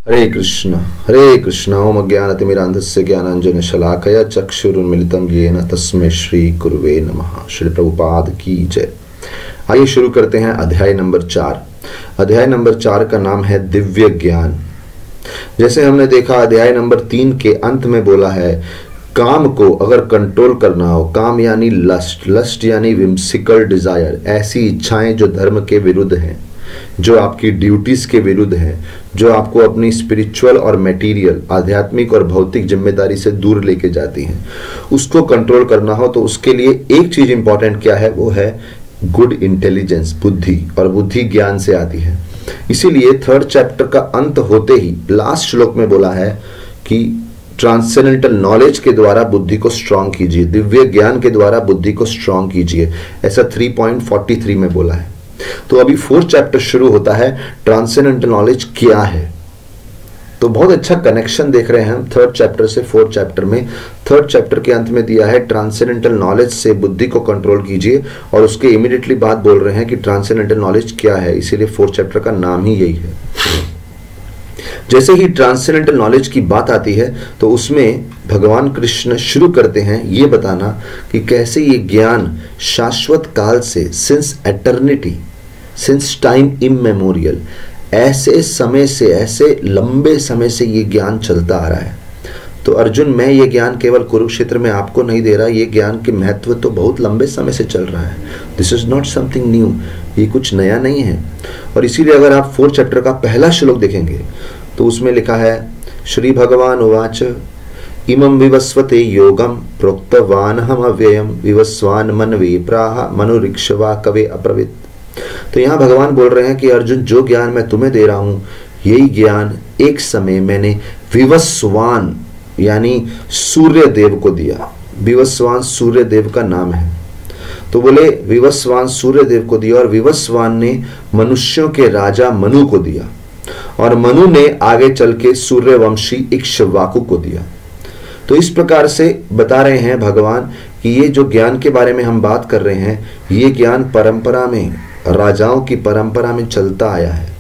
हरे कृष्ण ओम अज्ञानतिमिरान्धस्य ज्ञानाञ्जन शलाकया चक्षुरुन्मिलितं येन तस्मै श्री गुरुवे नमः। श्री प्रभुपाद की जय। आइए शुरू करते हैं अध्याय नंबर 4। अध्याय नंबर 4 का नाम है दिव्य ज्ञान। जैसे हमने देखा अध्याय नंबर 3 के अंत में बोला है, काम को अगर कंट्रोल करना हो, काम यानी लस्ट यानी विम्सिकल डिजायर, ऐसी इच्छाएं जो धर्म के विरुद्ध हैं, जो आपकी ड्यूटीज के विरुद्ध है, जो आपको अपनी स्पिरिचुअल और मटेरियल आध्यात्मिक और भौतिक जिम्मेदारी से दूर लेके जाती हैं, उसको कंट्रोल करना हो तो उसके लिए एक चीज इंपॉर्टेंट क्या है, वो है गुड इंटेलिजेंस, बुद्धि। और बुद्धि ज्ञान से आती है। इसीलिए 3rd चैप्टर का अंत होते ही लास्ट श्लोक में बोला है कि ट्रांसेंडेंटल नॉलेज के द्वारा बुद्धि को स्ट्रांग कीजिए, दिव्य ज्ञान के द्वारा बुद्धि को स्ट्रांग कीजिए, ऐसा 3.43 में बोला है। तो अभी 4th चैप्टर शुरू होता है, ट्रांसेंडेंटल नॉलेज क्या है। तो बहुत अच्छा कनेक्शन देख रहे हैं हम 3rd चैप्टर से 4th चैप्टर में। 3rd चैप्टर के अंत में दिया है ट्रांसेंडेंटल नॉलेज से बुद्धि को कंट्रोल कीजिए, और उसके इमीडिएटली बाद बोल रहे हैं कि ट्रांसेंडेंटल नॉलेज क्या है, इसीलिए 4th चैप्टर का नाम ही यही है। जैसे ही ट्रांसेंडेंटल नॉलेज की बात आती है तो उसमें भगवान कृष्ण शुरू करते हैं ये बताना कि कैसे ये ज्ञान शाश्वत काल से, सिंस एटर्निटी, सिंस टाइम इममेमोरियल, ऐसे समय से, ऐसे लंबे समय से ये ज्ञान चलता आ रहा है। तो अर्जुन, मैं ये ज्ञान केवल कुरुक्षेत्र में आपको नहीं दे रहा, ये ज्ञान के महत्व तो बहुत लंबे समय से चल रहा है। This is not something new, ये कुछ नया नहीं है। और इसीलिए अगर आप 4th चैप्टर का पहला श्लोक देखेंगे तो उसमें लिखा है, श्री भगवान उवाच इमं विवस्वते योगम प्रोक्तवानहम अव्ययम विवस्वान मनवे प्राह मनुरिक्षवा कवे अप्रवित। तो यहाँ भगवान बोल रहे हैं कि अर्जुन, जो ज्ञान मैं तुम्हें दे रहा हूं, यही ज्ञान एक समय मैंने विवस्वान यानी सूर्य देव को दिया। विवस्वान सूर्य देव का नाम है। तो बोले विवस्वान सूर्य देव को दिया, और विवस्वान ने मनुष्यों के राजा मनु को दिया, और मनु ने आगे चल के सूर्यवंशी इक्ष्वाकु को दिया। तो इस प्रकार से बता रहे हैं भगवान कि ये जो ज्ञान के बारे में हम बात कर रहे हैं, ये ज्ञान परंपरा में, राजाओं की परंपरा में चलता आया है।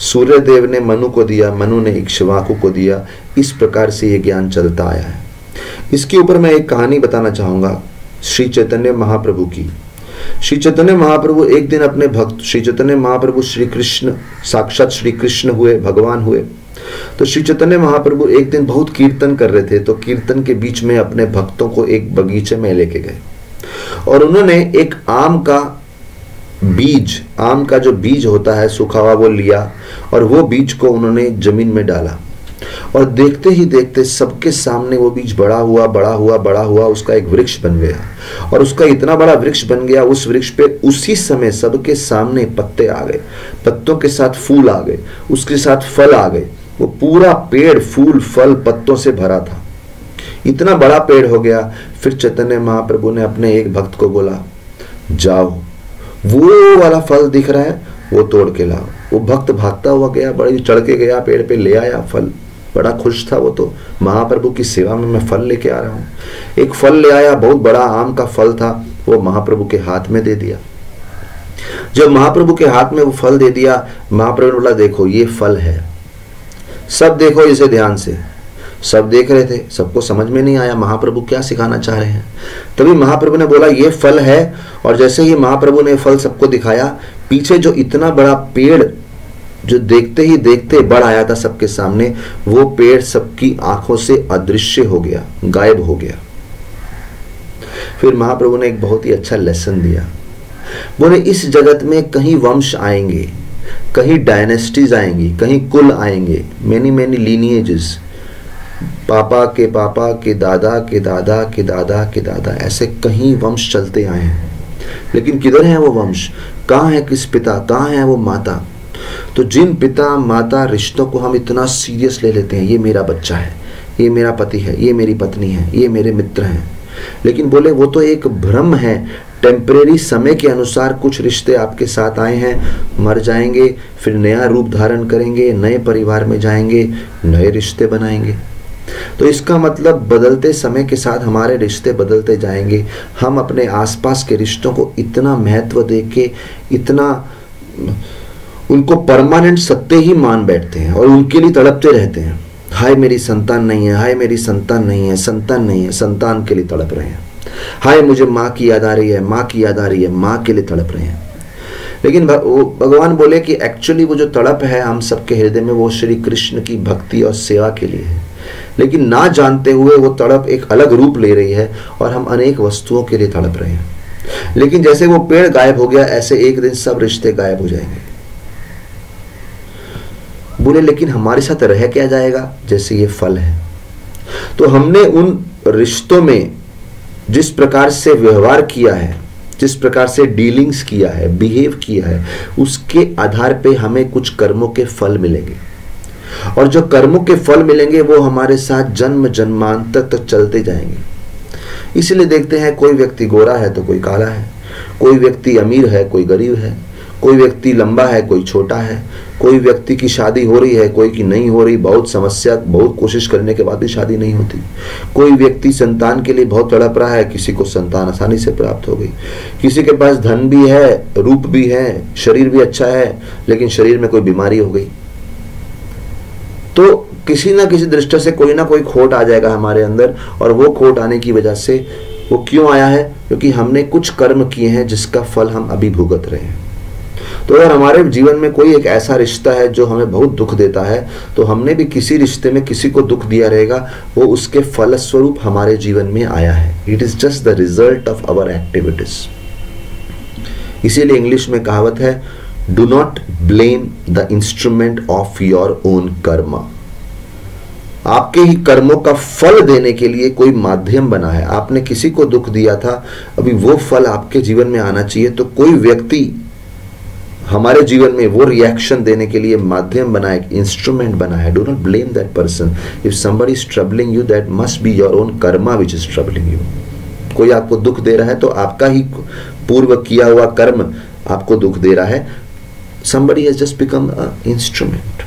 सूर्य देव ने मनु को दिया, मनु ने इक्ष्वाकु को दिया, इस प्रकार से ये ज्ञान चलता आया है। इसके ऊपर मैं एक कहानी बताना चाहूंगा श्री चैतन्य महाप्रभु की। श्री चैतन्य महाप्रभु एक दिन अपने भक्त, श्री चैतन्य महाप्रभु श्री कृष्ण, साक्षात श्री कृष्ण हुए, भगवान हुए। तो श्री चैतन्य महाप्रभु एक दिन बहुत कीर्तन कर रहे थे। तो कीर्तन के बीच में अपने भक्तों को एक बगीचे में लेके गए, और उन्होंने एक आम का बीज, आम का जो बीज होता है सूखा हुआ, वो लिया, और वो बीज को उन्होंने जमीन में डाला। और देखते ही देखते सबके सामने वो बीज बड़ा हुआ, बड़ा हुआ, बड़ा हुआ, उसका एक वृक्ष बन गया। और उसका इतना बड़ा वृक्ष बन गया, उस वृक्ष पे उसी समय सबके सामने पत्ते आ गए, पत्तों के साथ फूल आ गए, उसके साथ फल आ गए। वो पूरा पेड़ फूल फल पत्तों से भरा था। इतना बड़ा पेड़ हो गया। फिर चैतन्य महाप्रभु ने अपने एक भक्त को बोला, जाओ वो वाला फल दिख रहा है, वो तोड़ के लाओ। वो भक्त भागता हुआ गया, बड़ी चढ़ के गया पेड़ पे, ले आया फल। बड़ा खुश था वो, तो महाप्रभु की सेवा में मैं फल लेके आ रहा हूँ। एक फल ले आया, बहुत बड़ा आम का फल था, वो महाप्रभु के हाथ में दे दिया। जब महाप्रभु के हाथ में वो फल दे दिया, महाप्रभु ने बोला, देखो ये फल है, सब देखो इसे ध्यान से। सब देख रहे थे, सबको समझ में नहीं आया महाप्रभु क्या सिखाना चाह रहे हैं। तभी महाप्रभु ने बोला, ये फल है। और जैसे ही महाप्रभु ने फल सबको दिखाया, पीछे जो इतना बड़ा पेड़ जो देखते ही देखते बढ़ आया था सबके सामने, वो पेड़ सबकी आंखों से अदृश्य हो गया, गायब हो गया। फिर महाप्रभु ने एक बहुत ही अच्छा लेसन दिया। बोले, इस जगत में कहीं वंश आएंगे, कहीं डायनेस्टीज आएंगी, कहीं कुल आएंगे, मेनी मेनी लीनिएजेस, पापा के पापा के दादा के दादा के दादा के दादा, ऐसे कहीं वंश चलते आए हैं। लेकिन किधर है वो वंश, कहाँ है किस पिता, कहाँ है वो माता। तो जिन पिता माता रिश्तों को हम इतना सीरियस ले लेते हैं, ये मेरा बच्चा है, ये मेरा पति है, ये मेरी पत्नी है, ये मेरे मित्र हैं, लेकिन बोले वो तो एक भ्रम है। टेम्परेरी समय के अनुसार कुछ रिश्ते आपके साथ आए हैं, मर जाएंगे, फिर नया रूप धारण करेंगे, नए परिवार में जाएंगे, नए रिश्ते बनाएंगे। तो इसका मतलब बदलते समय के साथ हमारे रिश्ते बदलते जाएंगे। हम अपने आसपास के रिश्तों को इतना महत्व देके, इतना उनको परमानेंट सत्य ही मान बैठते हैं और उनके लिए तड़पते रहते हैं। हाय मेरी संतान नहीं है, हाय मेरी संतान नहीं है, संतान नहीं है, संतान के लिए तड़प रहे हैं। हाय मुझे माँ की याद आ रही है, माँ की याद आ रही है, माँ के लिए तड़प रहे हैं। लेकिन भगवान बोले कि एक्चुअली वो जो तड़प है हम सबके हृदय में, वो श्री कृष्ण की भक्ति और सेवा के लिए है। लेकिन ना जानते हुए वो तड़प एक अलग रूप ले रही है और हम अनेक वस्तुओं के लिए तड़प रहे हैं। लेकिन जैसे वो पेड़ गायब हो गया, ऐसे एक दिन सब रिश्ते गायब हो जाएंगे। बोले लेकिन हमारे साथ रह क्या जाएगा? जैसे ये फल है। तो हमने उन रिश्तों में जिस प्रकार से व्यवहार किया है, जिस प्रकार से डीलिंग्स किया है, बिहेव किया है, उसके आधार पे हमें कुछ कर्मों के फल मिलेंगे। और जो कर्मों के फल मिलेंगे वो हमारे साथ जन्म जन्मांतर तक चलते जाएंगे। इसलिए देखते हैं कोई व्यक्ति गोरा है तो कोई काला है, कोई व्यक्ति अमीर है कोई गरीब है, कोई व्यक्ति लंबा है कोई छोटा है, कोई व्यक्ति की शादी हो रही है कोई की नहीं हो रही, बहुत समस्या, बहुत कोशिश करने के बाद भी शादी नहीं होती। कोई व्यक्ति संतान के लिए बहुत तड़प रहा है, किसी को संतान आसानी से प्राप्त हो गई। किसी के पास धन भी है, रूप भी है, शरीर भी अच्छा है, लेकिन शरीर में कोई बीमारी हो गई। तो किसी ना किसी दृष्टि से कोई ना कोई खोट आ जाएगा हमारे अंदर। और वो खोट आने की वजह से वो क्यों आया है? क्योंकि हमने कुछ कर्म किए हैं जिसका फल हम अभी भुगत रहे हैं। तो अगर हमारे जीवन में कोई एक ऐसा रिश्ता है जो हमें बहुत दुख देता है, तो हमने भी किसी रिश्ते में किसी को दुख दिया रहेगा, वो उसके फलस्वरूप हमारे जीवन में आया है। It is just the result of our activities. इसीलिए इंग्लिश में कहावत है, do not blame the instrument of your own karma. आपके ही कर्मों का फल देने के लिए कोई माध्यम बना है। आपने किसी को दुख दिया था, अभी वो फल आपके जीवन में आना चाहिए, तो कोई व्यक्ति हमारे जीवन में वो रिएक्शन देने के लिए माध्यम बना है, इंस्ट्रूमेंट बना है। Do not blame that person. If somebody is troubling you, that must be your own Karma which is troubling you. कोई आपको दुख दे रहा है तो आपका ही पूर्व किया हुआ कर्म आपको दुख दे रहा है। somebody has just become an instrument।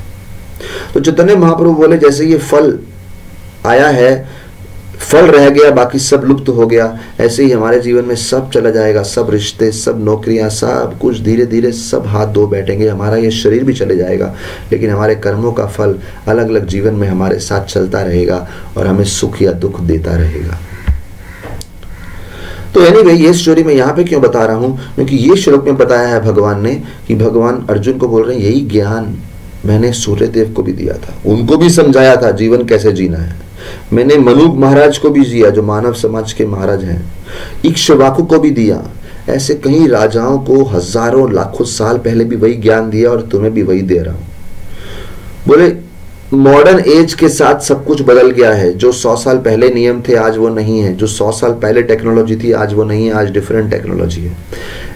तो चैतन्य महाप्रभु बोले जैसे ये फल आया है, फल रह गया, बाकी सब लुप्त हो गया, ऐसे ही हमारे जीवन में सब चला जाएगा। सब रिश्ते, सब नौकरियां, सब कुछ धीरे धीरे सब हाथ धो बैठेंगे। हमारा ये शरीर भी चले जाएगा, लेकिन हमारे कर्मों का फल अलग अलग जीवन में हमारे साथ चलता रहेगा और हमें सुख या दुख देता रहेगा। तो एनीवे, ये स्टोरी मैं यहाँ पे क्यों बता रहा हूँ? क्योंकि ये श्लोक में बताया है भगवान ने कि भगवान अर्जुन को बोल रहे हैं, यही ज्ञान मैंने सूर्यदेव को भी दिया था, उनको भी समझाया था जीवन कैसे जीना है। मैंने मनुक महाराज को भी दिया, जो मानव समाज के महाराज हैं। इक्ष्वाकु को भी दिया। ऐसे कई राजाओं को हजारों लाखों साल पहले भी वही ज्ञान दिया और तुम्हें भी वही दे रहा हूं। बोले मॉडर्न एज के साथ सब कुछ बदल गया है। जो 100 साल पहले नियम थे आज वो नहीं है, जो 100 साल पहले टेक्नोलॉजी थी आज वो नहीं है, आज डिफरेंट टेक्नोलॉजी है।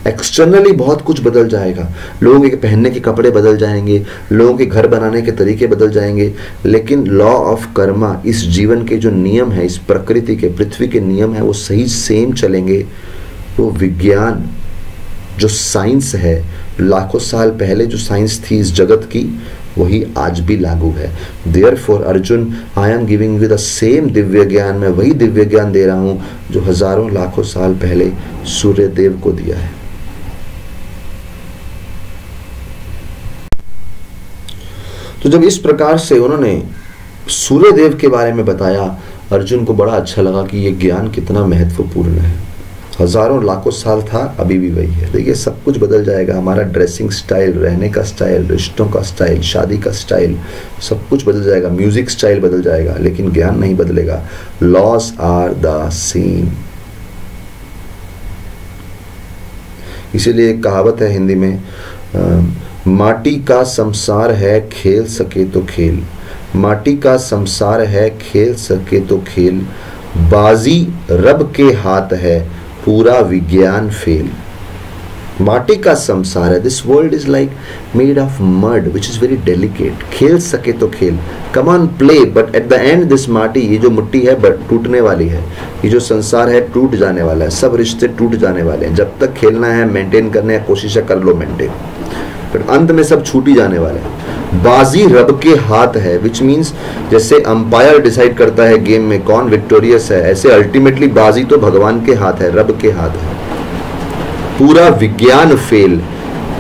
एक्सटर्नली बहुत कुछ बदल जाएगा, लोगों के पहनने के कपड़े बदल जाएंगे, लोगों के घर बनाने के तरीके बदल जाएंगे, लेकिन लॉ ऑफ कर्मा, इस जीवन के जो नियम है, इस प्रकृति के, पृथ्वी के नियम है, वो सही सेम चलेंगे। वो विज्ञान जो साइंस है, लाखों साल पहले जो साइंस थी इस जगत की, वही आज भी लागू है। Therefore Arjun, I am giving you the same Divya ज्ञान। मैं वही दिव्य ज्ञान दे रहा हूं जो हजारों लाखों साल पहले सूर्य देव को दिया है। तो जब इस प्रकार से उन्होंने सूर्य देव के बारे में बताया, अर्जुन को बड़ा अच्छा लगा कि ये ज्ञान कितना महत्वपूर्ण है। हजारों लाखों साल था, अभी भी वही है। देखिए सब कुछ बदल जाएगा, हमारा ड्रेसिंग स्टाइल, रहने का स्टाइल, रिश्तों का स्टाइल, शादी का स्टाइल, सब कुछ बदल जाएगा, म्यूजिक स्टाइल बदल जाएगा, लेकिन ज्ञान नहीं बदलेगा। Laws are the same. इसीलिए एक कहावत है हिंदी में, माटी का संसार है खेल सके तो खेल, माटी का संसार है खेल सके तो खेल, बाजी रब के हाथ है पूरा विज्ञान फेल। माटी का संसार है, this world is like made of mud which is very delicate. खेल सके तो खेल, come on play, but at the end this माटी, ये जो मिट्टी है बट टूटने वाली है, ये जो संसार है टूट जाने वाला है, सब रिश्ते टूट जाने वाले हैं। जब तक खेलना है, मेंटेन करने की कोशिश कर लो मेंटेन, बट अंत में सब छूट ही जाने वाले हैं। बाजी रब के हाथ है, विच मीन्स जैसे अंपायर डिसाइड करता है गेम में कौन विक्टोरियस है, ऐसे अल्टीमेटली बाजी तो भगवान के हाथ है, रब के हाथ है। पूरा विज्ञान फेल,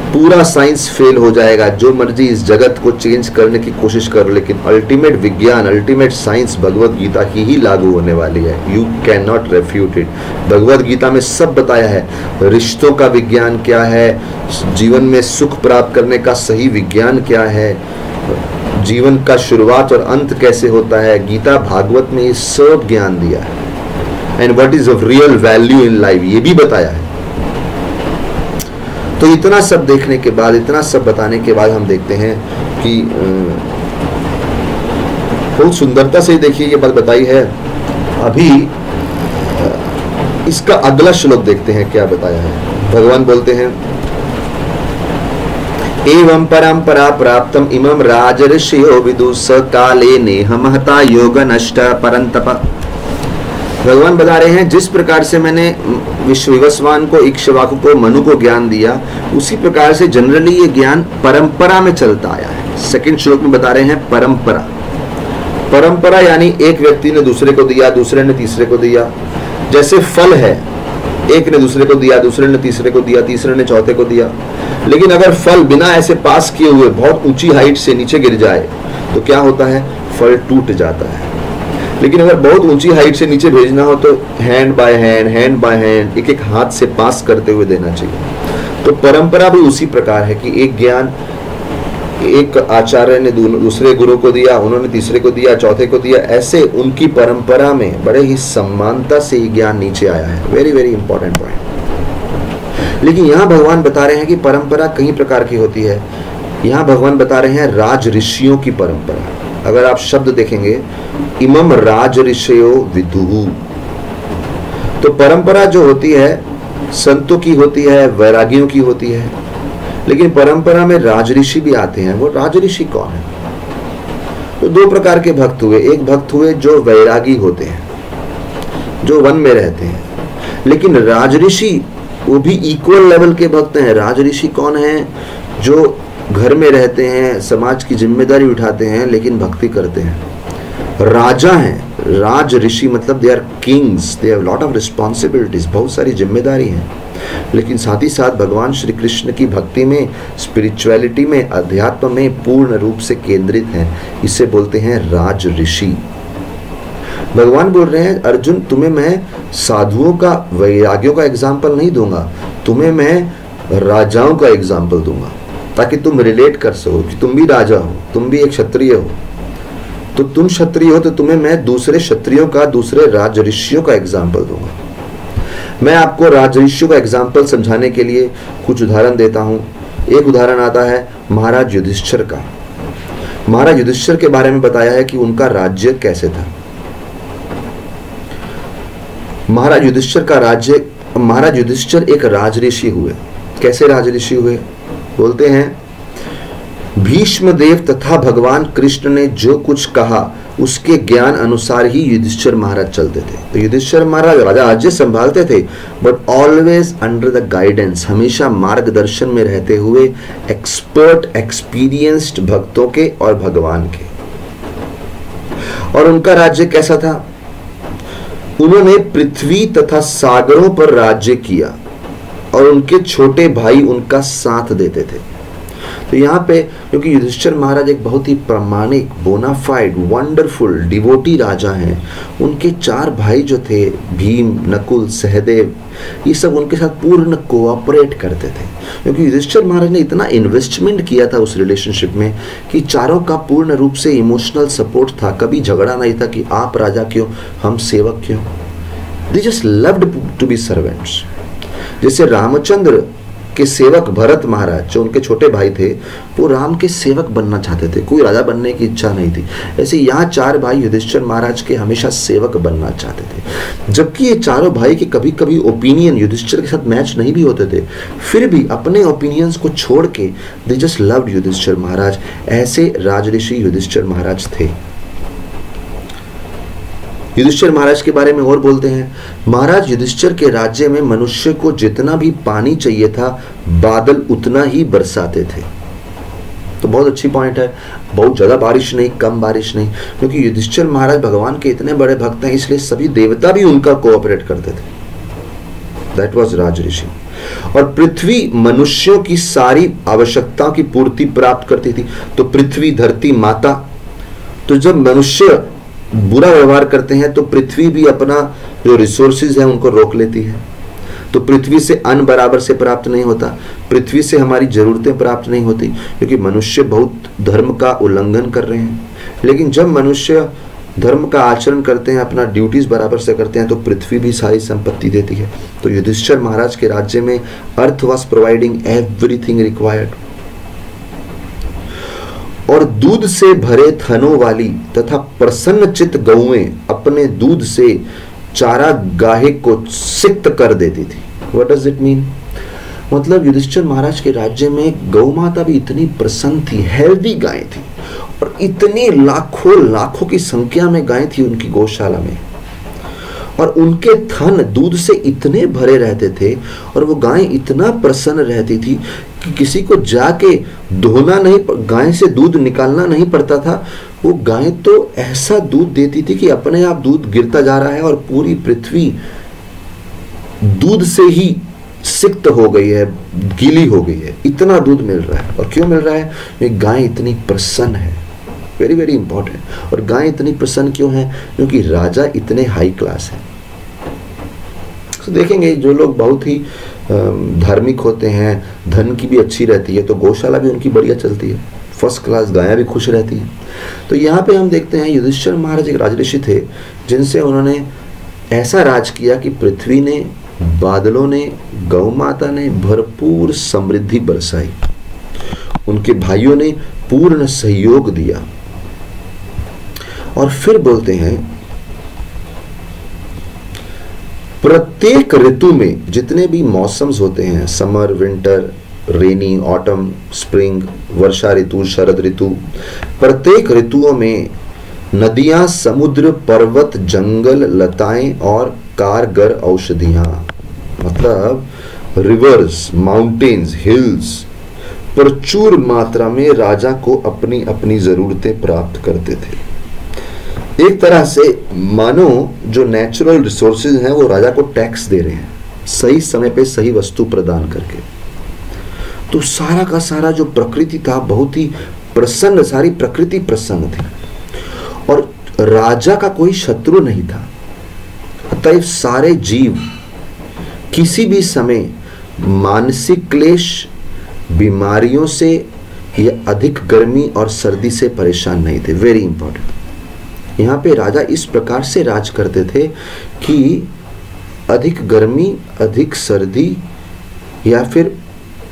पूरा साइंस फेल हो जाएगा, जो मर्जी इस जगत को चेंज करने की कोशिश करो, लेकिन अल्टीमेट विज्ञान, अल्टीमेट साइंस भगवत गीता की ही लागू होने वाली है। You can not refute it. Bhagavad Gita में सब बताया है, रिश्तों का विज्ञान क्या है, जीवन में सुख प्राप्त करने का सही विज्ञान क्या है, जीवन का शुरुआत और अंत कैसे होता है। गीता भागवत में ये सब ज्ञान दिया है। And what is of real value in life, ये भी बताया है। तो इतना सब देखने के बाद, इतना सब बताने के बाद हम देखते हैं कि बहुत सुंदरता से देखिए ये बात बताई है। अभी इसका अगला श्लोक देखते हैं क्या बताया है। भगवान बोलते हैं, एवं परंपरा प्राप्तम इमं राजर्षयो विदुष काले नेह महता योग नष्ट परंतप। भगवान बता रहे हैं, जिस प्रकार से मैंने विश्वविवस्वान को, इक्ष्वाकु को, मनु को ज्ञान दिया, उसी प्रकार से जनरली ये ज्ञान परंपरा में चलता आया है। सेकंड श्लोक में बता रहे हैं परंपरा। परंपरा यानी एक व्यक्ति ने दूसरे को दिया, दूसरे ने तीसरे को दिया। जैसे फल है, एक ने दूसरे को दिया, दूसरे ने तीसरे को दिया, तीसरे ने चौथे को दिया। लेकिन अगर फल बिना ऐसे पास किए हुए बहुत ऊंची हाइट से नीचे गिर जाए तो क्या होता है, फल टूट जाता है। लेकिन अगर बहुत ऊंची हाइट से नीचे भेजना हो तो हैंड बाय हैंड, एक एक हाथ से पास करते हुए देना चाहिए। तो परंपरा भी उसी प्रकार है कि एक ज्ञान एक आचार्य ने दूसरे गुरु को दिया, उन्होंने तीसरे को दिया, चौथे को दिया, ऐसे उनकी परंपरा में बड़े ही सम्मानता से ये ज्ञान नीचे आया है। Very very important point. लेकिन यहाँ भगवान बता रहे हैं कि परंपरा कई प्रकार की होती है। यहाँ भगवान बता रहे हैं राज ऋषियों की परंपरा। अगर आप शब्द देखेंगे, इमम राज ऋषयो विदुहु, तो परंपरा जो होती है संतों की होती है, वैरागियों की होती है। लेकिन परंपरा में राजऋषि भी आते हैं। वो राजऋषि कौन है? तो दो प्रकार के भक्त हुए। एक भक्त हुए जो वैरागी होते हैं, जो वन में रहते हैं। लेकिन राजऋषि वो भी इक्वल लेवल के भक्त हैं। राजऋषि कौन है? जो घर में रहते हैं, समाज की जिम्मेदारी उठाते हैं, लेकिन भक्ति करते हैं। राजा हैं। राज ऋषि मतलब they are kings, they have lot of responsibilities, बहुत सारी जिम्मेदारी हैं। लेकिन साथ ही साथ भगवान श्री कृष्ण की भक्ति में, स्पिरिचुअलिटी में, अध्यात्म में पूर्ण रूप से केंद्रित हैं। इसे बोलते हैं राज ऋषि। भगवान बोल रहे हैं, अर्जुन तुम्हें मैं साधुओं का, वैरागियों का एग्जाम्पल नहीं दूंगा, तुम्हें मैं राजाओं का एग्जाम्पल दूंगा, ताकि तुम रिलेट कर सको कि तुम भी राजा हो, तुम भी एक क्षत्रिय हो। तो तुम क्षत्रिय हो तो तुम्हें मैं दूसरे क्षत्रियों का, दूसरे राजऋषियों का एग्जाम्पल दूंगा। मैं आपको राजऋषियों का एग्जाम्पल समझाने के लिए कुछ उदाहरण देता हूं। एक उदाहरण आता है महाराज युधिष्ठिर का। महाराज युधिष्ठिर के बारे में बताया है कि उनका राज्य कैसे था। महाराज युधिष्ठिर का राज्य, महाराज युधिष्ठिर एक राजऋषि हुए। कैसे राजऋषि हुए? बोलते हैं, भीष्म देव तथा भगवान कृष्ण ने जो कुछ कहा उसके ज्ञान अनुसार ही युधिष्ठिर महाराज चलते थे। तो युधिष्ठिर महाराज राज्य संभालते थे, but always under the guidance, हमेशा मार्गदर्शन में रहते हुए एक्सपर्ट, एक्सपीरियंस्ड भक्तों के और भगवान के। और उनका राज्य कैसा था? उन्होंने पृथ्वी तथा सागरों पर राज्य किया और उनके छोटे भाई उनका साथ देते थे। तो यहाँ पे क्योंकि युधिष्ठिर महाराज एक बहुत ही प्रामाणिक, बोनाफाइड, वंडरफुल डिवोटी राजा हैं, उनके चार भाई जो थे, भीम, नकुल, सहदेव, ये सब उनके साथ पूर्ण कोऑपरेट करते थे। क्योंकि युधिष्ठिर महाराज ने इतना इन्वेस्टमेंट किया था उस रिलेशनशिप में कि चारों का पूर्ण रूप से इमोशनल सपोर्ट था। कभी झगड़ा नहीं था कि आप राजा क्यों, हम सेवक क्यों। They just loved to be servants. जैसे रामचंद्र के सेवक भरत महाराज, जो उनके छोटे भाई थे, वो राम के सेवक बनना चाहते थे, कोई राजा बनने की इच्छा नहीं थी। ऐसे यहाँ चार भाई युधिष्ठिर महाराज के हमेशा सेवक बनना चाहते थे। जबकि ये चारों भाई के कभी कभी ओपिनियन युधिष्ठिर के साथ मैच नहीं भी होते थे, फिर भी अपने ओपिनियंस को छोड़ के दे जस्ट लव्ड युधिष्ठिर महाराज। ऐसे राजऋषि युधिष्ठिर महाराज थे। युधिष्ठिर महाराज के बारे में और बोलते हैं, महाराज युधिष्ठिर के राज्य में मनुष्य को जितना भी पानी चाहिए था, बादल उतना ही बरसाते थे। तो बहुत अच्छी पॉइंट है। बहुत ज्यादा बारिश नहीं, कम बारिश नहीं, क्योंकि युधिष्ठिर महाराज भगवान के इतने बड़े भक्त हैं, इसलिए सभी देवता भी उनका कोऑपरेट करते थे। दैट वाज राज ऋषि। और पृथ्वी मनुष्यों की सारी आवश्यकताओं की पूर्ति प्राप्त करती थी। तो पृथ्वी, धरती माता, तो जब मनुष्य बुरा व्यवहार करते हैं तो पृथ्वी भी अपना जो रिसोर्सेज है उनको रोक लेती है। तो पृथ्वी से अन्न बराबर से प्राप्त नहीं होता, पृथ्वी से हमारी जरूरतें प्राप्त नहीं होती, क्योंकि मनुष्य बहुत धर्म का उल्लंघन कर रहे हैं। लेकिन जब मनुष्य धर्म का आचरण करते हैं, अपना ड्यूटीज बराबर से करते हैं, तो पृथ्वी भी सारी संपत्ति देती है। तो युधिष्ठिर महाराज के राज्य में अर्थ वॉज प्रोवाइडिंग एवरीथिंग रिक्वायर्ड। और दूध से भरे थनों वाली तथा प्रसन्न चित्त गौएं अपने दूध से चारा गाहे को सिक्त कर देती थी। What does it mean? मतलब युधिष्ठिर महाराज के राज्य में गौ माता भी इतनी प्रसन्न थी, हेल्दी गाय थी, और इतनी लाखों लाखों की संख्या में गाय थी उनकी गौशाला में, और उनके थन दूध से इतने भरे रहते थे, और वो गाय इतना प्रसन्न रहती थी कि किसी को जाके धोना नहीं, गाय से दूध निकालना नहीं पड़ता था। वो गाय तो ऐसा दूध देती थी कि अपने आप दूध गिरता जा रहा है, और पूरी पृथ्वी दूध से ही सिक्त हो गई है, गीली हो गई है, इतना दूध मिल रहा है। और क्यों मिल रहा है? ये गाय इतनी प्रसन्न है, वेरी वेरी इंपॉर्टेंट। और गाय इतनी प्रसन्न क्यों है? क्योंकि राजा इतने हाई क्लास है। तो देखेंगे जो लोग बहुत ही धार्मिक होते हैं, धन की भी अच्छी रहती है, तो गौशाला भी उनकी बढ़िया चलती है, फर्स्ट क्लास, गायें भी खुश रहती हैं। तो यहाँ पे हम देखते हैं युधिष्ठिर महाराज एक राजऋषि थे, जिनसे उन्होंने ऐसा राज किया कि पृथ्वी ने, बादलों ने, गौ माता ने भरपूर समृद्धि बरसाई, उनके भाइयों ने पूर्ण सहयोग दिया। और फिर बोलते हैं प्रत्येक ऋतु में जितने भी मौसम्स होते हैं, समर, विंटर, रेनी, ऑटम, स्प्रिंग, वर्षा ऋतु, शरद ऋतु, प्रत्येक ऋतुओं में नदियां, समुद्र, पर्वत, जंगल, लताएं और कारगर औषधियां, मतलब रिवर्स, माउंटेन्स, हिल्स प्रचुर मात्रा में राजा को अपनी अपनी जरूरतें प्राप्त करते थे। एक तरह से मानो जो नेचुरल रिसोर्सेज हैं वो राजा को टैक्स दे रहे हैं, सही समय पे सही वस्तु प्रदान करके। तो सारा का सारा जो प्रकृति था बहुत ही प्रसन्न, सारी प्रकृति प्रसन्न थी, और राजा का कोई शत्रु नहीं था। अतएव सारे जीव किसी भी समय मानसिक क्लेश, बीमारियों से या अधिक गर्मी और सर्दी से परेशान नहीं थे। Very important. यहाँ पे राजा इस प्रकार से राज करते थे कि अधिक गर्मी, अधिक सर्दी या फिर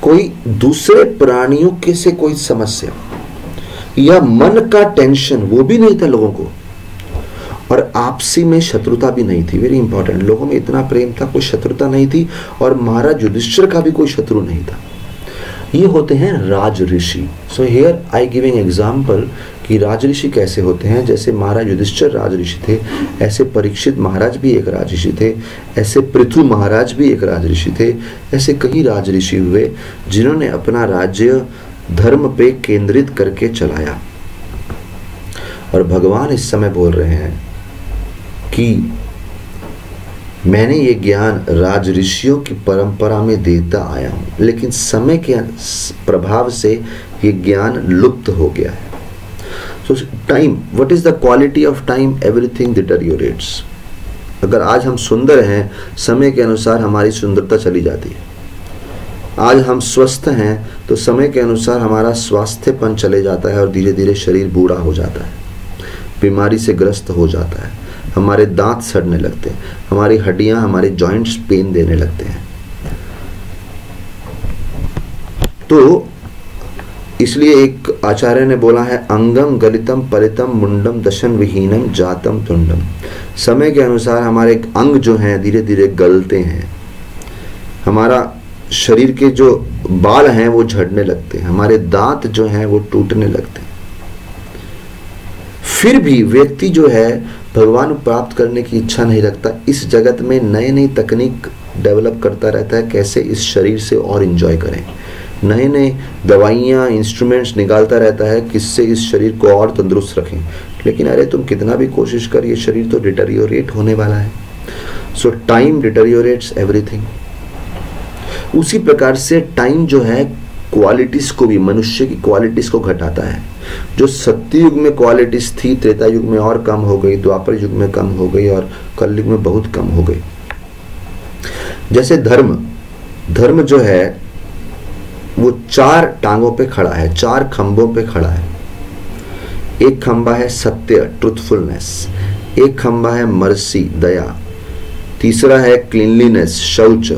कोई दूसरे प्राणियों के से कोई समस्या या मन का टेंशन वो भी नहीं था लोगों को, और आपसी में शत्रुता भी नहीं थी। Very important. लोगों में इतना प्रेम था, कोई शत्रुता नहीं थी, और महाराज युधिष्ठिर का भी कोई शत्रु नहीं था। ये होते हैं राज ऋषि। So here I giving example कि राज ऋषि कैसे होते हैं। जैसे महाराज युधिष्ठिर राज ऋषि थे, ऐसे परीक्षित महाराज भी एक राज ऋषि थे, ऐसे पृथु महाराज भी एक राज ऋषि थे। ऐसे कई राज ऋषि हुए जिन्होंने अपना राज्य धर्म पे केंद्रित करके चलाया। और भगवान इस समय बोल रहे हैं कि मैंने ये ज्ञान राज ऋषियों की परंपरा में देता आया हूं, लेकिन समय के प्रभाव से ये ज्ञान लुप्त हो गया है। So time, what is the quality of time? Everything deteriorates. अगर आज हम सुंदर हैं, समय के अनुसार हमारी सुंदरता चली जाती है। आज हम स्वस्थ हैं तो समय के अनुसार हमारा स्वास्थ्यपन चले जाता है, और धीरे धीरे शरीर बूढ़ा हो जाता है, बीमारी से ग्रस्त हो जाता है, हमारे दांत सड़ने लगते हैं, हमारी हड्डियां, हमारे जॉइंट्स पेन देने लगते हैं। तो इसलिए एक आचार्य ने बोला है, अंगम गलितम परितम मुंडम दशन विहीनम जातम तुंडम। समय के अनुसार हमारे अंग जो हैं धीरे धीरे गलते हैं, हमारा शरीर के जो बाल हैं वो झड़ने लगते हैं, हमारे दांत जो हैं वो टूटने लगते हैं। फिर भी व्यक्ति जो है भगवान प्राप्त करने की इच्छा नहीं रखता, इस जगत में नई नई तकनीक डेवलप करता रहता है, कैसे इस शरीर से और एंजॉय करें। नए नए दवाइयाँ, इंस्ट्रूमेंट्स निकालता रहता है किससे इस शरीर को और तंदुरुस्त रखें। लेकिन अरे तुम कितना भी कोशिश कर, ये शरीर तो डिटेरियोरेट होने वाला है। So time deteriorates everything. उसी प्रकार से टाइम जो है क्वालिटीज को भी, मनुष्य की क्वालिटीज को घटाता है। जो सत्ययुग में क्वालिटीज थी त्रेता युग में और कम हो गई, द्वापर युग में कम हो गई और कलयुग में बहुत कम हो गई। जैसे धर्म जो है वो 4 टांगों पे खड़ा है, 4 खंभों पे खड़ा है। एक खंभा है सत्य, ट्रुथफुलनेस, एक खंभा है मर्सी, दया, तीसरा है क्लीनलीनेस, शौच,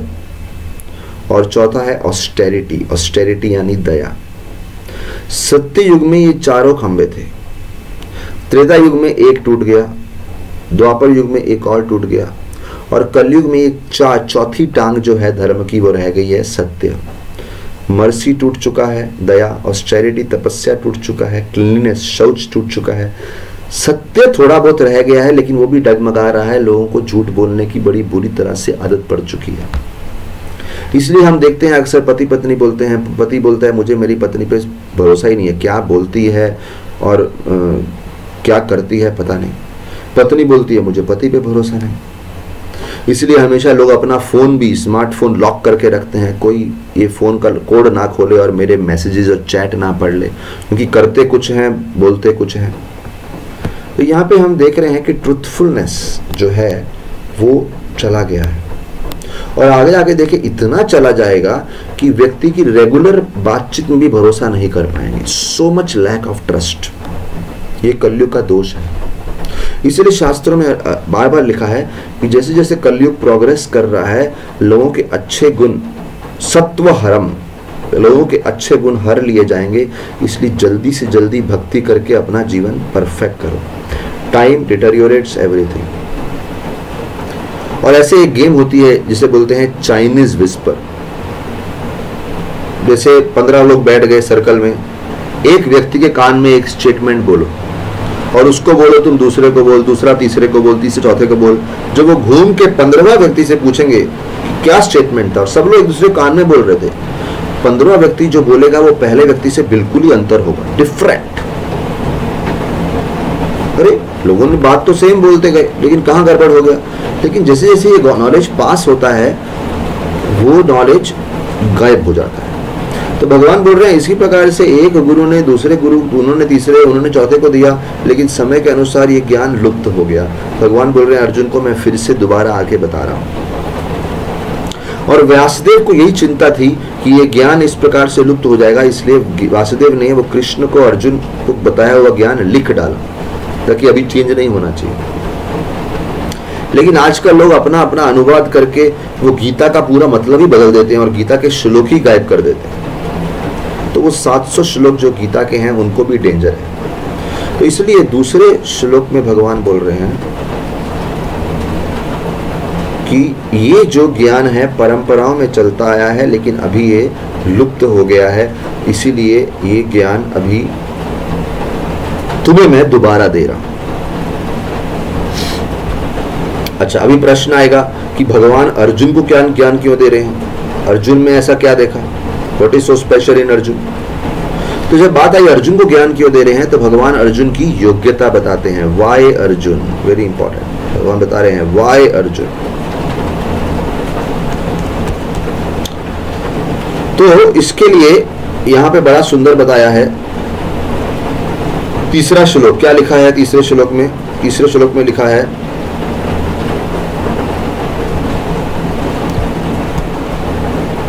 और चौथा है ऑस्टेरिटी, ऑस्टेरिटी यानी दया। सत्य युग में ये चारों खंभे थे। त्रेता युग में एक टूट गया, द्वापर युग में एक और टूट गया, और कलयुग में एक चौथी टांग जो है धर्म की वो रह गई है सत्य। मर्सी टूट चुका है, दया, ऑस्टेरिटी, तपस्या टूट चुका है, क्लीनलीनेस, शौच टूट चुका है, सत्य थोड़ा बहुत रह गया है लेकिन वो भी डगमगा रहा है। लोगों को झूठ बोलने की बड़ी बुरी तरह से आदत पड़ चुकी है। इसलिए हम देखते हैं अक्सर पति पत्नी बोलते हैं, पति बोलता है मुझे मेरी पत्नी पे भरोसा ही नहीं है, क्या बोलती है और क्या करती है पता नहीं। पत्नी बोलती है मुझे पति पे भरोसा नहीं। इसलिए हमेशा लोग अपना फोन भी, स्मार्टफोन लॉक करके रखते हैं, कोई ये फोन का कोड ना खोले और मेरे मैसेजेस और चैट ना पढ़ ले, क्योंकि करते कुछ हैं बोलते कुछ हैं। तो यहाँ पे हम देख रहे हैं कि ट्रुथफुलनेस जो है वो चला गया है, और आगे आगे देखिए इतना चला जाएगा कि व्यक्ति की रेगुलर बातचीत में भी भरोसा नहीं कर पाएंगे। So much lack of trust, ये कलयुग का दोष है। इसीलिए शास्त्रों में बार बार लिखा है कि जैसे जैसे कलयुग प्रोग्रेस कर रहा है, लोगों के अच्छे गुण, सत्व हरम, लोगों के अच्छे गुण हर लिए जाएंगे। इसलिए जल्दी से जल्दी भक्ति करके अपना जीवन परफेक्ट करो। Time deteriorates everything. और ऐसे एक गेम होती है जिसे बोलते हैं चाइनीज विस्पर। जैसे 15 लोग बैठ गए सर्कल में, एक व्यक्ति के कान में एक स्टेटमेंट बोलो और उसको बोलो तुम दूसरे को बोल, दूसरा तीसरे को बोल, तीसरे चौथे को बोल। जब वो घूम के 15वां व्यक्ति से पूछेंगे क्या स्टेटमेंट था, और सब लोग एक दूसरे कान में बोल रहे थे, 15वां व्यक्ति जो बोलेगा वो पहले व्यक्ति से बिल्कुल ही अंतर होगा, डिफरेंट। अरे लोगों ने बात तो सेम बोलते गए लेकिन कहाँ गड़बड़ हो गया। लेकिन जैसे जैसे ये नॉलेज पास होता है वो नॉलेज गायब हो जाता है। तो भगवान बोल रहे हैं इसी प्रकार से एक गुरु ने दूसरे गुरु, उन्होंने तीसरे, उन्होंने चौथे को दिया, लेकिन समय के अनुसार ये ज्ञान लुप्त हो गया। भगवान बोल रहे हैं अर्जुन को मैं फिर से दोबारा आके बता रहा हूँ। और व्यासदेव को यही चिंता थी कि ये ज्ञान इस प्रकार से लुप्त हो जाएगा, इसलिए वासुदेव ने वो कृष्ण को अर्जुन को बताया हुआ ज्ञान लिख डाला ताकि अभी चेंज नहीं होना चाहिए। लेकिन आजकल लोग अपना अपना अनुवाद करके वो गीता का पूरा मतलब ही बदल देते हैं और गीता के श्लोक ही गायब कर देते हैं। तो वो 700 श्लोक जो गीता के हैं उनको भी डेंजर है। तो इसलिए दूसरे श्लोक में भगवान बोल रहे हैं कि ये जो ज्ञान है परंपराओं में चलता आया है लेकिन अभी ये लुप्त हो गया है, इसीलिए ये ज्ञान अभी तुम्हें मैं दोबारा दे रहा हूं। अच्छा, अभी प्रश्न आएगा कि भगवान अर्जुन को ज्ञान क्यों दे रहे हैं? अर्जुन में ऐसा क्या देखा? What is so special in Arjun? तो जब बात आई अर्जुन को ज्ञान क्यों दे रहे हैं तो भगवान अर्जुन की योग्यता बताते हैं। Why Arjun, very important. भगवान बता रहे हैं वाई अर्जुन। तो इसके लिए यहां पे बड़ा सुंदर बताया है। तीसरा श्लोक क्या लिखा है? तीसरे श्लोक में लिखा है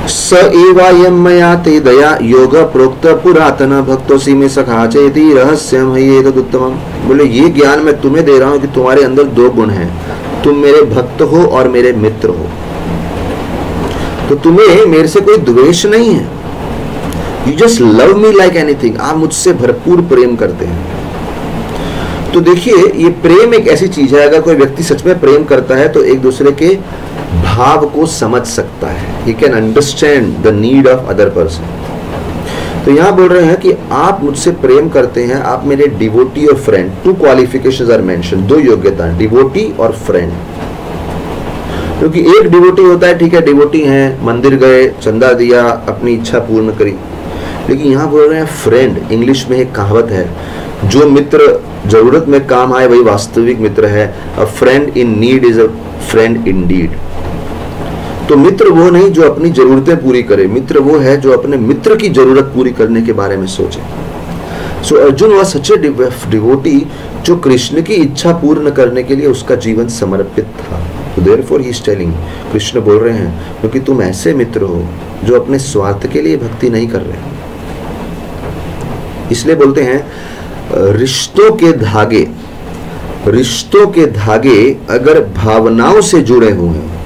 स एवायं मया ते दया योग प्रोक्त पुरातन भक्तोसी में सखा चेति रहस्यम है उत्तमम। बोले ये ज्ञान मैं तुम्हें दे रहा हूं कि तुम्हारे अंदर 2 गुण हैं, तुम मेरे भक्त हो और मेरे मित्र हो। तो तुम्हें मेरे से कोई द्वेष नहीं है, you just love me like anything. आप मुझसे भरपूर प्रेम करते हैं। तो देखिए ये प्रेम एक ऐसी चीज है, अगर कोई व्यक्ति सच में प्रेम करता है तो एक दूसरे के भाव को समझ सकता है। He can understand the need of other person। तो यहां बोल रहे हैं कि आप मुझसे प्रेम करते हैं, आप मेरे डिवोटी और फ्रेंड। 2 qualifications are mentioned, 2 योग्यता, डिवोटी और फ्रेंड। क्योंकि एक डिवोटी होता है, ठीक है डिवोटी हैं, मंदिर गए, चंदा दिया, अपनी इच्छा पूर्ण करी। लेकिन यहाँ बोल रहे हैं फ्रेंड। इंग्लिश में एक कहावत है, जो मित्र जरूरत में काम आए वही वास्तविक मित्र है। अ friend in need is a friend Indeed. तो मित्र वो नहीं जो अपनी जरूरतें पूरी करे, मित्र वो है जो अपने मित्र की जरूरत पूरी करने के बारे में सोचे। So Arjun was such a devotee जो कृष्ण की इच्छा पूर्ण करने के लिए उसका जीवन समर्पित था। तो therefore he is telling, Krishna बोल रहे हैं क्योंकि तुम ऐसे मित्र हो जो अपने स्वार्थ के लिए भक्ति नहीं कर रहे। इसलिए बोलते हैं रिश्तों के धागे अगर भावनाओं से जुड़े हुए हैं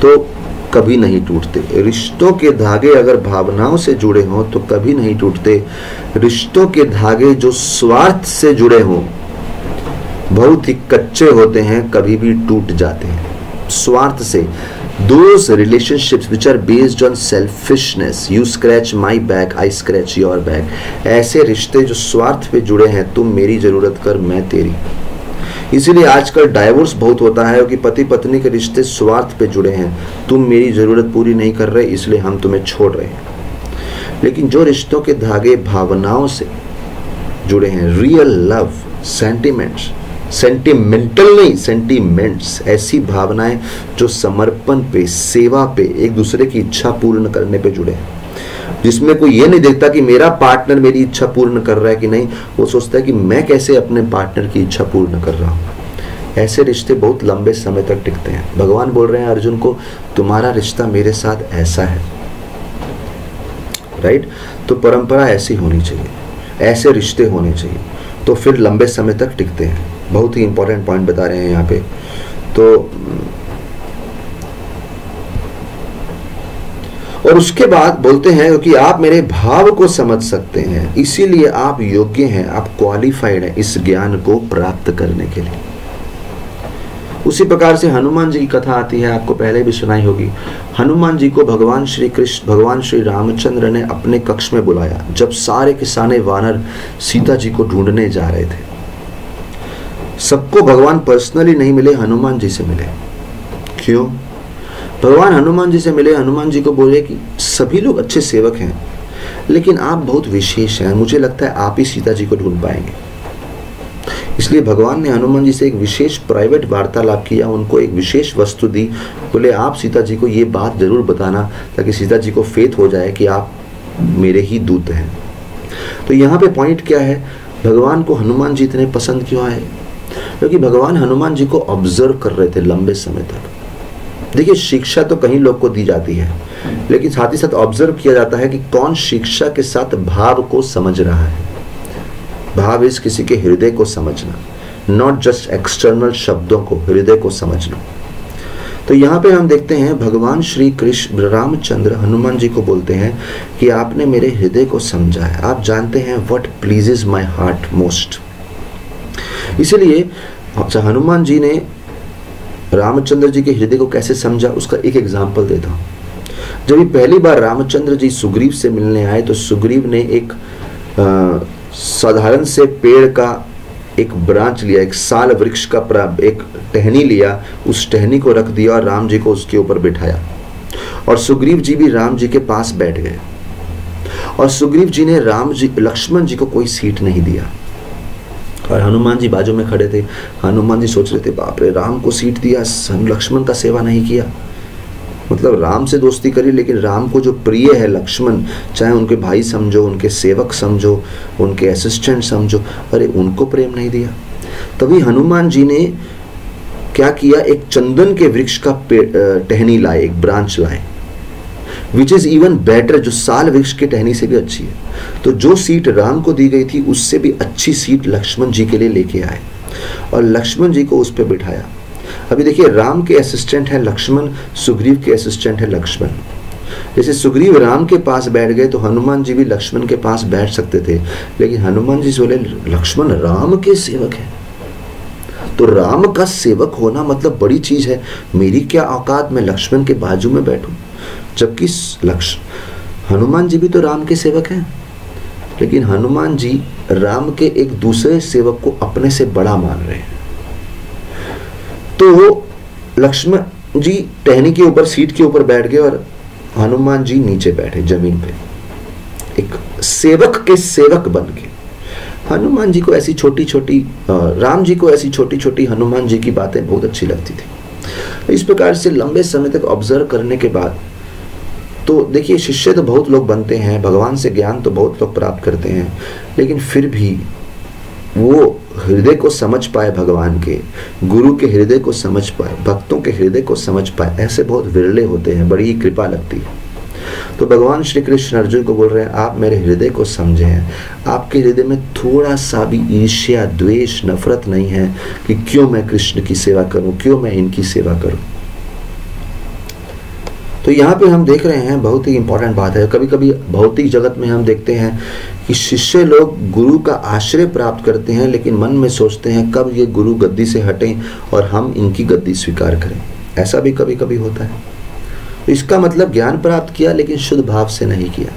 तो कभी नहीं टूटते। रिश्तों के धागे अगर भावनाओं से जुड़े हों तो कभी नहीं टूटते। रिश्तों के धागे जो स्वार्थ से जुड़े हों बहुत ही कच्चे होते हैं, कभी भी टूट जाते हैं। स्वार्थ से those relationships which are based on selfishness, you scratch my back, I scratch your back, ऐसे रिश्ते जो स्वार्थ पे जुड़े हैं, तुम मेरी जरूरत कर मैं तेरी। इसीलिए आजकल डाइवोर्स बहुत होता है कि पति पत्नी के रिश्ते स्वार्थ पे जुड़े हैं, तुम मेरी जरूरत पूरी नहीं कर रहे इसलिए हम तुम्हें छोड़ रहे हैं। लेकिन जो रिश्तों के धागे भावनाओं से जुड़े हैं, रियल लव, सेंटिमेंट्स, सेंटिमेंटल नहीं, सेंटिमेंट्स, ऐसी भावनाएं जो समर्पण पे, सेवा पे, एक दूसरे की इच्छा पूर्ण करने पे जुड़े हैं, जिसमें कोई ये नहीं देखता कि मेरा पार्टनर मेरी इच्छा पूर्ण कर रहा है कि नहीं, वो सोचता है कि मैं कैसे अपने पार्टनर की इच्छा पूर्ण कर रहा हूँ। ऐसे रिश्ते बहुत लंबे समय तक टिकते हैं। भगवान बोल रहे हैं अर्जुन को, तुम्हारा रिश्ता मेरे साथ ऐसा है, राइट? तो परंपरा ऐसी होनी चाहिए, ऐसे रिश्ते होने चाहिए, तो फिर लंबे समय तक टिकते हैं। बहुत ही इंपॉर्टेंट पॉइंट बता रहे हैं यहाँ पे। तो और उसके बाद बोलते हैं कि आप मेरे भाव को समझ सकते हैं, इसीलिए आप योग्य हैं, आप क्वालिफाइड हैं इस ज्ञान को प्राप्त करने के लिए। उसी प्रकार से हनुमान जी की कथा आती है, आपको पहले भी सुनाई होगी। हनुमान जी को भगवान श्री रामचंद्र ने अपने कक्ष में बुलाया जब सारे के सारे वानर सीता जी को ढूंढने जा रहे थे। सबको भगवान पर्सनली नहीं मिले, हनुमान जी से मिले। क्यों? भगवान हनुमान जी से मिले, हनुमान जी को बोले कि सभी लोग अच्छे सेवक हैं लेकिन आप बहुत विशेष हैं, मुझे लगता है आप ही सीता जी को ढूंढ पाएंगे। इसलिए भगवान ने हनुमान जी से एक विशेष प्राइवेट वार्तालाप किया, उनको एक विशेष वस्तु दी, बोले आप सीता जी को ये बात जरूर बताना ताकि सीता जी को फेथ हो जाए कि आप मेरे ही दूत हैं। तो यहाँ पे पॉइंट क्या है, भगवान को हनुमान जी इतने पसंद क्यों आए? क्योंकि भगवान हनुमान जी को ऑब्जर्व कर रहे थे लंबे समय तक। देखिए, शिक्षा तो कहीं लोग को दी जाती है, लेकिन साथ ही साथ ऑब्जर्व किया जाता है कि कौन शिक्षा के साथ भाव को समझ रहा है। भाव इस किसी के हृदय को समझना, नॉट जस्ट एक्सटर्नल शब्दों को, हृदय को समझना। तो यहाँ पे हम देखते हैं भगवान श्री कृष्ण रामचंद्र हनुमान जी को बोलते हैं कि आपने मेरे हृदय को समझा है, आप जानते हैं what pleases my heart most. इसीलिए हनुमान जी ने रामचंद्र जी के हृदय को कैसे समझा, उसका एक एग्जाम्पल देता हूँ। जब पहली बार रामचंद्र जी सुग्रीव से मिलने आए तो सुग्रीव ने एक साधारण से पेड़ का एक ब्रांच लिया, एक साल वृक्ष का एक टहनी लिया, उस टहनी को रख दिया और राम जी को उसके ऊपर बिठाया और सुग्रीव जी भी राम जी के पास बैठ गए। और सुग्रीव जी ने लक्ष्मण जी को कोई सीट नहीं दिया और हनुमान जी बाजू में खड़े थे। हनुमान जी सोच रहे थे, बाप रे, राम को सीट दिया, लक्ष्मण का सेवा नहीं किया। मतलब राम से दोस्ती करी लेकिन राम को जो प्रिय है लक्ष्मण, चाहे उनके भाई समझो, उनके सेवक समझो, उनके असिस्टेंट समझो, अरे उनको प्रेम नहीं दिया। तभी हनुमान जी ने क्या किया, एक चंदन के वृक्ष का टहनी लाए, एक ब्रांच लाए, विच इज इवन बेटर, जो साल वृक्ष के टहनी से भी अच्छी है। तो जो सीट राम को दी गई थी उससे भी अच्छी सीट लक्ष्मण जी के लिए लेके आए और लक्ष्मण जी को उस पर बिठाया। अभी देखिए, राम के असिस्टेंट है लक्ष्मण, सुग्रीव के असिस्टेंट है लक्ष्मण। जैसे सुग्रीव राम के पास बैठ गए तो हनुमान जी भी लक्ष्मण के पास बैठ सकते थे, लेकिन हनुमान जी बोले लक्ष्मण राम के सेवक है, तो राम का सेवक होना मतलब बड़ी चीज है, मेरी क्या औकात मैं लक्ष्मण के बाजू में बैठूं। जबकि हनुमान जी भी तो राम के सेवक हैं, लेकिन हनुमान जी राम के एक दूसरे सेवक को अपने से बड़ा मान रहे हैं। तो लक्ष्मण जी टहनी के ऊपर, सीट के ऊपर बैठ गए और हनुमान जी नीचे बैठे जमीन पे, एक सेवक के सेवक बन के। हनुमान जी को ऐसी छोटी छोटी, राम जी को ऐसी छोटी छोटी हनुमान जी की बातें बहुत अच्छी लगती थी। इस प्रकार से लंबे समय तक ऑब्जर्व करने के बाद तो देखिए, शिष्य तो बहुत लोग बनते हैं, भगवान से ज्ञान तो बहुत लोग प्राप्त करते हैं, लेकिन फिर भी वो हृदय को समझ पाए, भगवान के गुरु के हृदय को समझ पाए, भक्तों के हृदय को समझ पाए, ऐसे बहुत विरले होते हैं। बड़ी ही कृपा लगती है। तो भगवान श्री कृष्ण अर्जुन को बोल रहे हैं, आप मेरे हृदय को समझे हैं, आपके हृदय में थोड़ा सा भी ईर्ष्या, द्वेष, नफरत नहीं है कि क्यों मैं कृष्ण की सेवा करूं, क्यों मैं इनकी सेवा करूं। तो यहाँ पे हम देख रहे हैं, बहुत ही इंपॉर्टेंट बात है। कभी कभी भौतिक जगत में हम देखते हैं कि शिष्य लोग गुरु का आश्रय प्राप्त करते हैं, लेकिन मन में सोचते हैं कब ये गुरु गद्दी से हटें और हम इनकी गद्दी स्वीकार करें। ऐसा भी कभी कभी होता है। तो इसका मतलब ज्ञान प्राप्त किया लेकिन शुद्ध भाव से नहीं किया।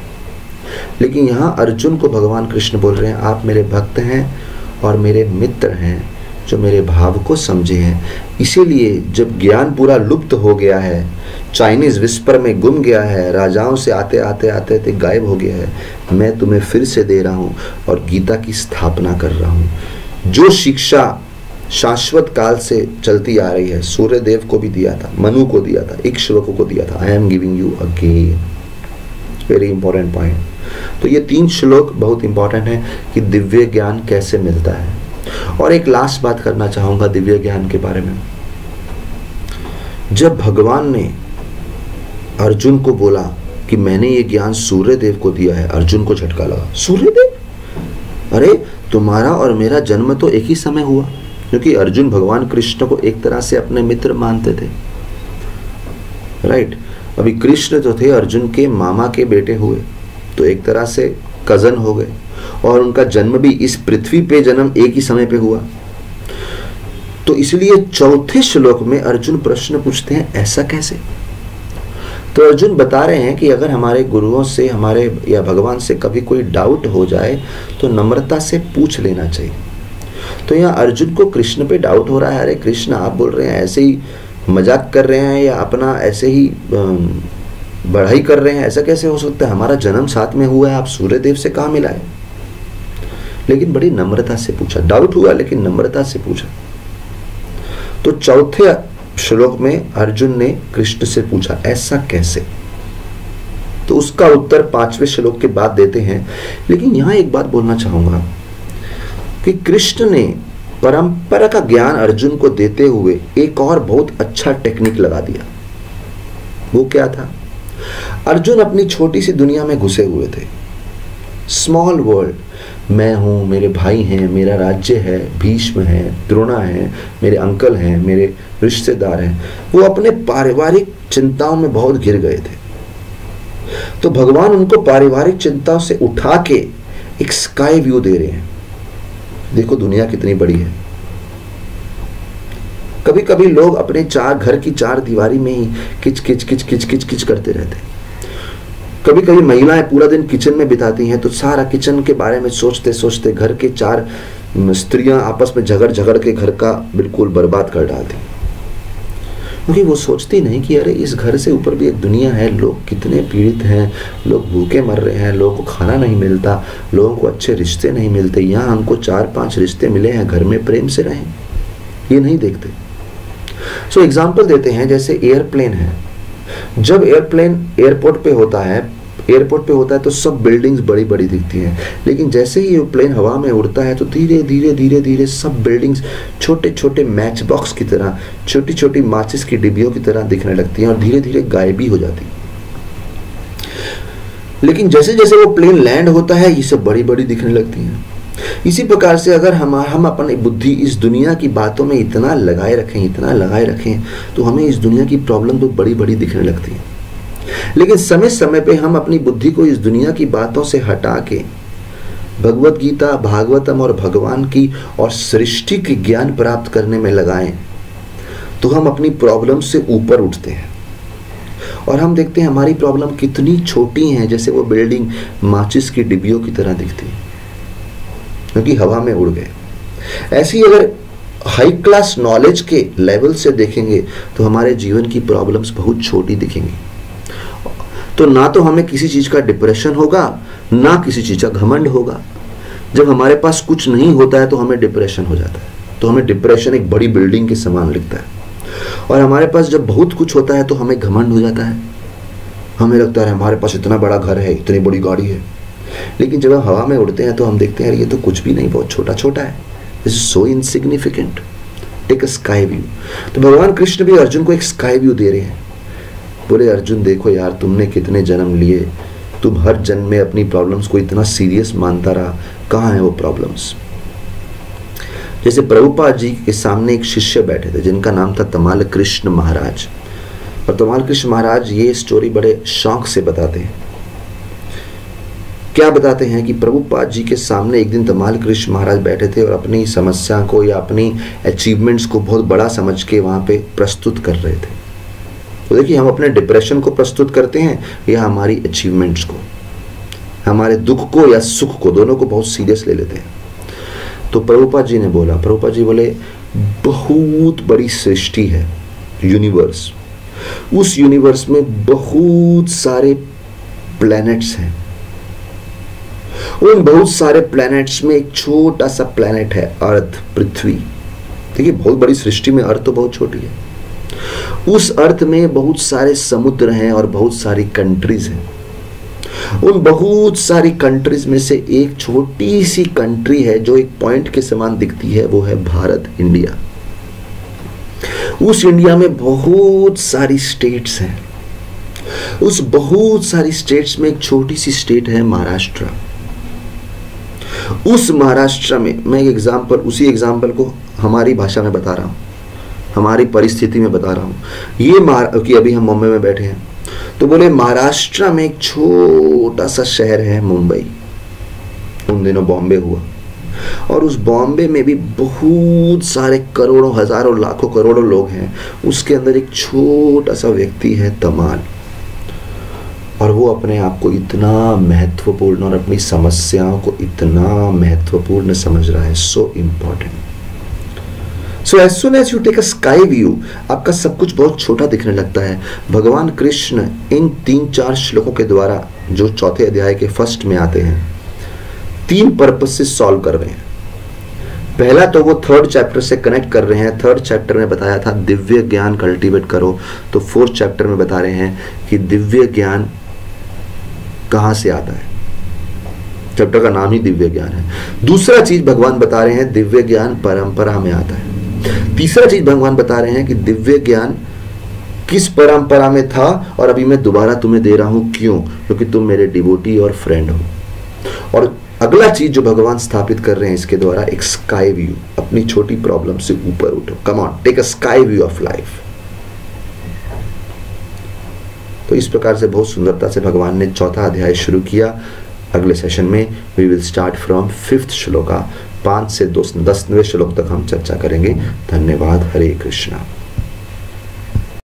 लेकिन यहाँ अर्जुन को भगवान कृष्ण बोल रहे हैं, आप मेरे भक्त हैं और मेरे मित्र हैं जो मेरे भाव को समझे हैं। इसीलिए जब ज्ञान पूरा लुप्त हो गया है, चाइनीज विस्पर में गुम गया है, राजाओं से आते आते गायब हो गया है, मैं तुम्हें फिर से दे रहा हूँ और गीता की स्थापना कर रहा हूँ। जो शिक्षा शाश्वत काल से चलती आ रही है, सूर्य देव को भी दिया था, मनु को दिया था, इक्ष्वाकु को दिया था, I am giving you again. Very important point. तो ये 3 श्लोक बहुत इंपॉर्टेंट है कि दिव्य ज्ञान कैसे मिलता है। और एक लास्ट बात करना चाहूंगा दिव्य ज्ञान के बारे में। जब भगवान ने अर्जुन को बोला कि मैंने ये ज्ञान सूर्य देव को दिया है, अर्जुन को झटका लगा। सूर्य देव? अरे तुम्हारा और मेरा जन्म तो एक ही समय हुआ, क्योंकि अर्जुन भगवान कृष्ण को एक तरह से अपने मित्र मानते थे, राइट। अभी कृष्ण तो थे अर्जुन के मामा के बेटे हुए, तो एक तरह से कजन हो गए, और उनका जन्म भी इस पृथ्वी पे जन्म एक ही समय पे हुआ। तो इसलिए 4थे श्लोक में अर्जुन प्रश्न पूछते हैं, ऐसा कैसे? तो अर्जुन बता रहे हैं कि अगर हमारे गुरुओं से, हमारे या भगवान से कभी कोई डाउट हो जाए तो नम्रता से पूछ लेना चाहिए। तो यहाँ अर्जुन को कृष्ण पे डाउट हो रहा है, अरे कृष्ण आप बोल रहे हैं, ऐसे ही मजाक कर रहे हैं या अपना ऐसे ही बढ़ाई कर रहे हैं, ऐसा कैसे हो सकता है? हमारा जन्म साथ में हुआ है, आप सूर्य देव से कहाँ मिलाए? लेकिन बड़ी नम्रता से पूछा, डाउट हुआ लेकिन नम्रता से पूछा। तो 4थे श्लोक में अर्जुन ने कृष्ण से पूछा, ऐसा कैसे? तो उसका उत्तर 5वें श्लोक के बाद देते हैं। लेकिन यहां एक बात बोलना चाहूंगा कि कृष्ण ने परंपरा का ज्ञान अर्जुन को देते हुए एक और बहुत अच्छा टेक्निक लगा दिया। वो क्या था? अर्जुन अपनी छोटी सी दुनिया में घुसे हुए थे, स्मॉल वर्ल्ड। मैं हूँ, मेरे भाई हैं, मेरा राज्य है, भीष्म है, द्रोणा है, मेरे अंकल हैं, मेरे रिश्तेदार हैं। वो अपने पारिवारिक चिंताओं में बहुत घिर गए थे। तो भगवान उनको पारिवारिक चिंताओं से उठा के एक स्काई व्यू दे रहे हैं। देखो दुनिया कितनी बड़ी है। कभी कभी लोग अपने घर की 4 दीवारी में ही किच किच करते रहते हैं। कभी कभी महिलाएं पूरा दिन किचन में बिताती हैं, तो सारा किचन के बारे में सोचते सोचते घर के 4 स्त्रियां आपस में झगड़ के घर का बिल्कुल बर्बाद कर डालती, क्योंकि वो सोचती नहीं कि अरे इस घर से ऊपर भी एक दुनिया है, लोग कितने पीड़ित हैं, लोग भूखे मर रहे हैं, लोगों को खाना नहीं मिलता, लोगों को अच्छे रिश्ते नहीं मिलते। यहाँ हमको 4-5 रिश्ते मिले हैं, घर में प्रेम से रहें, ये नहीं देखते। सो एग्जाम्पल देते हैं, जैसे एयरप्लेन है। जब एयरप्लेन एयरपोर्ट पे होता है तो सब बिल्डिंग्स बड़ी बड़ी दिखती हैं, लेकिन जैसे ही ये प्लेन हवा में उड़ता है तो धीरे धीरे सब बिल्डिंग्स छोटे छोटे मैच बॉक्स की तरह, छोटी छोटी माचिस की डिब्बियों की तरह दिखने लगती हैं और धीरे धीरे गायब भी हो जाती हैं। लेकिन जैसे जैसे वो प्लेन लैंड होता है ये सब बड़ी बड़ी दिखने लगती हैं। इसी प्रकार से अगर हम अपनी बुद्धि इस दुनिया की बातों में इतना लगाए रखें तो हमें इस दुनिया की प्रॉब्लम तो बड़ी बड़ी दिखने लगती है। लेकिन समय समय पे हम अपनी बुद्धि को इस दुनिया की बातों से हटा के भगवत गीता, भागवतम और भगवान की और सृष्टि के ज्ञान प्राप्त करने में लगाएं तो हम अपनी प्रॉब्लम से ऊपर उठते हैं और हम देखते हैं हमारी प्रॉब्लम कितनी छोटी है, जैसे वो बिल्डिंग माचिस की डिब्बियों की तरह दिखती है क्योंकि हवा में उड़ गए। ऐसे ही अगर हाई क्लास नॉलेज के लेवल से देखेंगे तो हमारे जीवन की प्रॉब्लम्स बहुत छोटी दिखेंगी। तो ना तो हमें किसी चीज का डिप्रेशन होगा, ना किसी चीज का घमंड होगा। जब हमारे पास कुछ नहीं होता है तो हमें डिप्रेशन हो जाता है, तो हमें डिप्रेशन एक बड़ी बिल्डिंग के समान लगता है। और हमारे पास जब बहुत कुछ होता है तो हमें घमंड हो जाता है, हमें लगता है हमारे पास इतना बड़ा घर है, इतनी बड़ी गाड़ी है। लेकिन जब हम हवा में उड़ते हैं तो हम देखते हैं ये तो कुछ भी नहीं, बहुत छोटा छोटा है, this is so insignificant. Take a sky view. तो भगवान कृष्ण भी अर्जुन को एक स्काई व्यू दे रहे हैं। बोले अर्जुन देखो यार, तुमने कितने जन्म लिए, तुम हर जन्म में अपनी प्रॉब्लम्स को इतना सीरियस मानता रहा, कहाँ है वो प्रॉब्लम्स। जैसे प्रभुपाद जी के सामने एक शिष्य बैठे थे जिनका नाम था तमाल कृष्ण महाराज, और तमाल कृष्ण महाराज ये स्टोरी बड़े शौक से बताते हैं। क्या बताते हैं कि प्रभुपाद जी के सामने एक दिन तमाल कृष्ण महाराज बैठे थे और अपनी समस्या को या अपनी अचीवमेंट्स को बहुत बड़ा समझ के वहां पे प्रस्तुत कर रहे थे। तो देखिए, हम अपने डिप्रेशन को प्रस्तुत करते हैं या हमारी अचीवमेंट्स को, हमारे दुख को या सुख को, दोनों को बहुत सीरियस ले लेते हैं। तो प्रभुपाद जी ने बोला, प्रभुपाद जी बोले बहुत बड़ी सृष्टि है यूनिवर्स, उस यूनिवर्स में बहुत सारे प्लैनेट्स हैं, उन बहुत सारे प्लैनेट्स में एक छोटा सा प्लैनेट है अर्थ, पृथ्वी। देखिए, बहुत बड़ी सृष्टि में अर्थ तो बहुत छोटी है। उस अर्थ में बहुत सारे समुद्र हैं और बहुत सारी कंट्रीज हैं। उन बहुत सारी कंट्रीज में से एक छोटी सी कंट्री है जो एक पॉइंट के समान दिखती है, वो है भारत, इंडिया। उस इंडिया में बहुत सारी स्टेट्स हैं। उस बहुत सारी स्टेट्स में एक छोटी सी स्टेट है महाराष्ट्र। उस महाराष्ट्र में मैं एक एग्जाम्पल, उसी एग्जाम्पल को हमारी भाषा में बता रहा हूं, हमारी परिस्थिति में बता रहा हूं। ये कि अभी हम मुंबई में बैठे हैं, तो बोले महाराष्ट्र में एक छोटा सा शहर है मुंबई। उन दिनों बॉम्बे हुआ, और उस बॉम्बे में भी बहुत सारे करोड़ों, हजारों, लाखों, करोड़ों लोग हैं। उसके अंदर एक छोटा सा व्यक्ति है तमाल, और वो अपने आप को इतना महत्वपूर्ण और अपनी समस्याओं को इतना महत्वपूर्ण समझ रहा है, so important. So as soon as you take a sky view, आपका सब कुछ बहुत छोटा दिखने लगता है। भगवान कृष्ण इन 3-4 श्लोकों के द्वारा, जो चौथे अध्याय के फर्स्ट में आते हैं, 3 पर्पस से सॉल्व कर रहे हैं। पहला तो वो 3rd चैप्टर से कनेक्ट कर रहे हैं। 3rd चैप्टर में बताया था दिव्य ज्ञान कल्टीवेट करो, तो 4th चैप्टर में बता रहे हैं कि दिव्य ज्ञान कहां से आता है। चैप्टर का नाम ही दिव्य ज्ञान है। दूसरा चीज भगवान बता रहे हैं, दिव्य ज्ञान परंपरा में आता है। तीसरा चीज भगवान बता रहे हैं कि दिव्य ज्ञान किस परंपरा में था और अभी मैं दोबारा तुम्हें दे रहा हूं, क्यों? क्योंकि तुम मेरे डिवोटी और फ्रेंड हो। और अगला चीज जो भगवान स्थापित कर रहे हैं इसके द्वारा, एक स्काई व्यू, अपनी छोटी प्रॉब्लम से ऊपर उठो, come on, take a sky view of life. तो इस प्रकार से बहुत सुंदरता से भगवान ने चौथा अध्याय शुरू किया। अगले सेशन में we will start from 5th shloka, 5 से 10वें श्लोक तक हम चर्चा करेंगे। धन्यवाद। हरे कृष्णा।